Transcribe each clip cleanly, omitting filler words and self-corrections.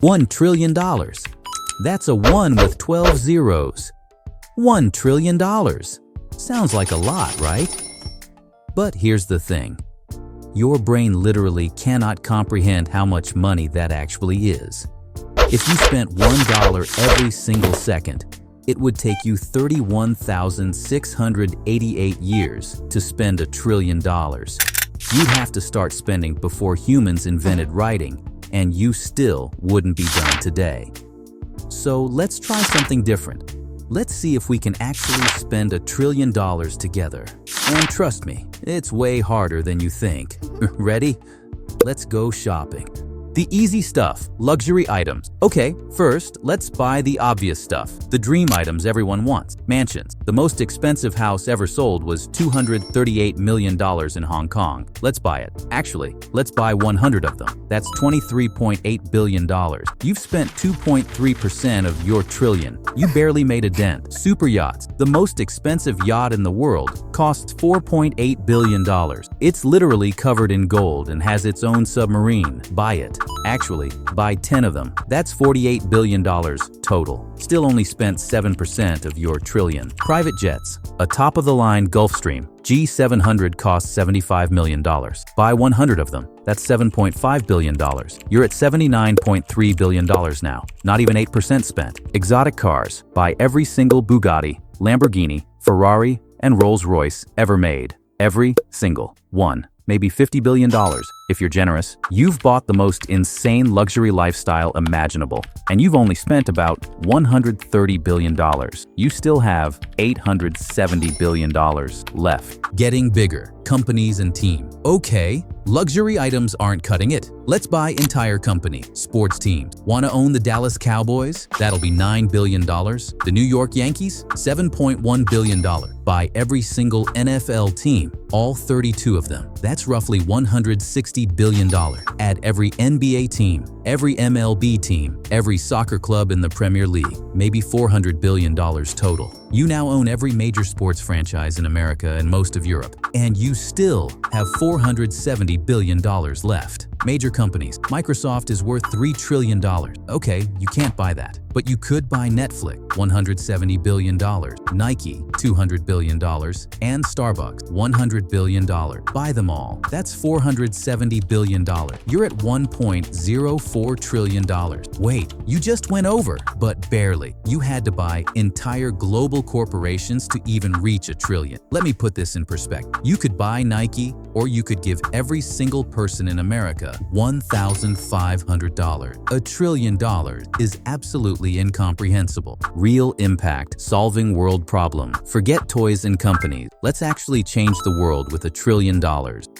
$1 trillion. That's a 1 with 12 zeros. $1 trillion. Sounds like a lot, right? But here's the thing. Your brain literally cannot comprehend how much money that actually is. If you spent $1 every single second, it would take you 31,688 years to spend $1 trillion. You'd have to start spending before humans invented writing, and you still wouldn't be done today. So let's try something different. Let's see if we can actually spend $1 trillion together. And trust me, it's way harder than you think. Ready? Let's go shopping. The easy stuff, luxury items. Okay, first, let's buy the obvious stuff, the dream items everyone wants. Mansions. The most expensive house ever sold was $238 million in Hong Kong. Let's buy it. Actually, let's buy 100 of them. That's $23.8 billion. You've spent 2.3% of your trillion. You barely made a dent. Super yachts. The most expensive yacht in the world costs $4.8 billion. It's literally covered in gold and has its own submarine. Buy it. Actually, buy 10 of them. That's $48 billion total. Still only spent 7% of your trillion. Private jets. A top-of-the-line Gulfstream G700 costs $75 million. Buy 100 of them. That's $7.5 billion. You're at $79.3 billion now. Not even 8% spent. Exotic cars. Buy every single Bugatti, Lamborghini, Ferrari, and Rolls-Royce ever made. Every single one. Maybe $50 billion, if you're generous. You've bought the most insane luxury lifestyle imaginable, and you've only spent about $130 billion. You still have $870 billion left. Getting bigger. Companies and team. Okay, luxury items aren't cutting it. Let's buy entire company. Sports teams. Want to own the Dallas Cowboys? That'll be $9 billion. The New York Yankees? $7.1 billion. Buy every single NFL team, all 32 of them. That's roughly $160 billion. Add every NBA team, every MLB team, every soccer club in the Premier League, maybe $400 billion total. You now own every major sports franchise in America and most of Europe, and you still have $470 billion left. Major companies. Microsoft is worth $3 trillion. Okay, you can't buy that. But you could buy Netflix, $170 billion, Nike, $200 billion, and Starbucks, $100 billion. Buy them all. That's $470 billion. You're at $1.04 trillion. Wait, you just went over, but barely. You had to buy entire global corporations to even reach $1 trillion. Let me put this in perspective. You could buy Nike, or you could give every single person in America $1,500. $1 trillion is absolutely incomprehensible. Real impact, solving world problem. Forget toys and companies. Let's actually change the world with $1 trillion.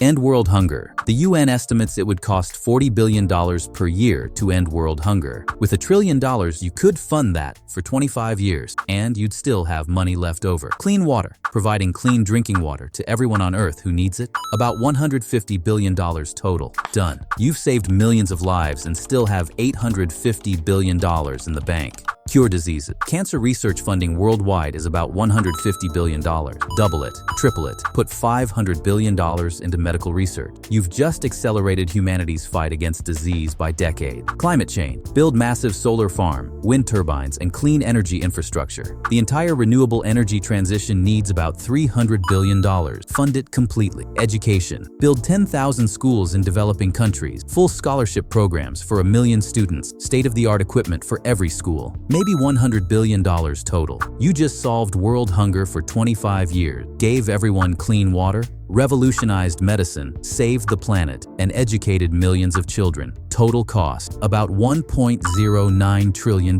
End world hunger. The UN estimates it would cost $40 billion per year to end world hunger. With $1 trillion, you could fund that for 25 years, and you'd still have money left over. Clean water. Providing clean drinking water to everyone on Earth who needs it. About $150 billion total. Done. You've saved millions of lives and still have $850 billion in the bank. Cure diseases. Cancer research funding worldwide is about $150 billion. Double it, triple it, put $500 billion into medical research. You've just accelerated humanity's fight against disease by decade. Climate change. Build massive solar farm, wind turbines, and clean energy infrastructure. The entire renewable energy transition needs about $300 billion. Fund it completely. Education. Build 10,000 schools in developing countries. Full scholarship programs for 1 million students. State-of-the-art equipment for every school. Maybe $100 billion total. You just solved world hunger for 25 years, gave everyone clean water, revolutionized medicine, saved the planet, and educated millions of children. Total cost, about $1.09 trillion.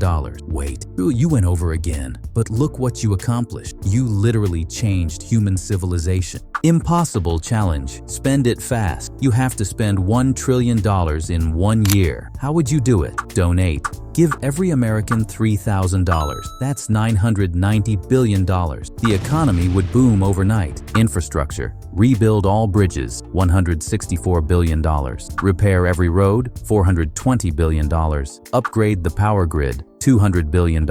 Wait, you went over again. But look what you accomplished. You literally changed human civilization. Impossible challenge. Spend it fast. You have to spend $1 trillion in 1 year. How would you do it? Donate. Give every American $3,000. That's $990 billion. The economy would boom overnight. Infrastructure. Rebuild all bridges, $164 billion. Repair every road, $420 billion. Upgrade the power grid, $200 billion.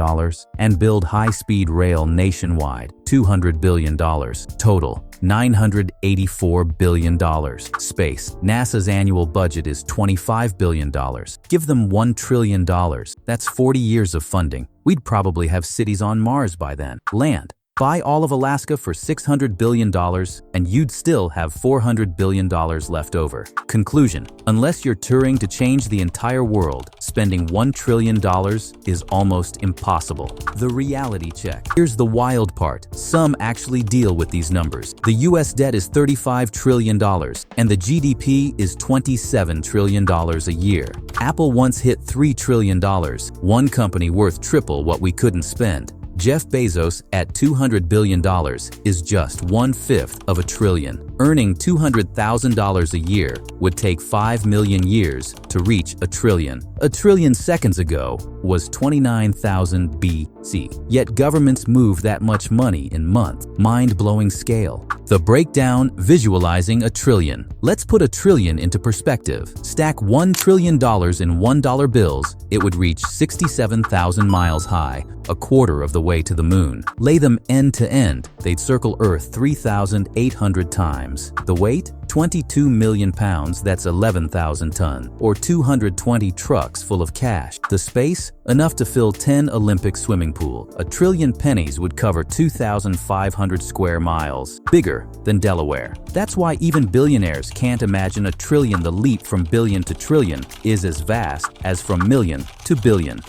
And build high-speed rail nationwide, $200 billion. Total, $984 billion. Space. NASA's annual budget is $25 billion. Give them $1 trillion. That's 40 years of funding. We'd probably have cities on Mars by then. Land. Buy all of Alaska for $600 billion, and you'd still have $400 billion left over. Conclusion: unless you're touring to change the entire world, spending $1 trillion is almost impossible. The reality check. Here's the wild part. Some actually deal with these numbers. The US debt is $35 trillion, and the GDP is $27 trillion a year. Apple once hit $3 trillion, one company worth triple what we couldn't spend. Jeff Bezos, at $200 billion, is just 1/5 of a trillion. Earning $200,000 a year would take 5 million years to reach a trillion. A trillion seconds ago was 29,000 BC. Yet governments move that much money in months. Mind-blowing scale. The breakdown: visualizing a trillion. Let's put a trillion into perspective. Stack $1 trillion in $1 bills, it would reach 67,000 miles high, a quarter of the way to the moon. Lay them end to end, they'd circle Earth 3,800 times. The weight? 22 million pounds, that's 11,000 tons, or 220 trucks full of cash. The space? Enough to fill 10 Olympic swimming pools. A trillion pennies would cover 2,500 square miles, bigger than Delaware. That's why even billionaires can't imagine a trillion. The leap from billion to trillion is as vast as from million to billion.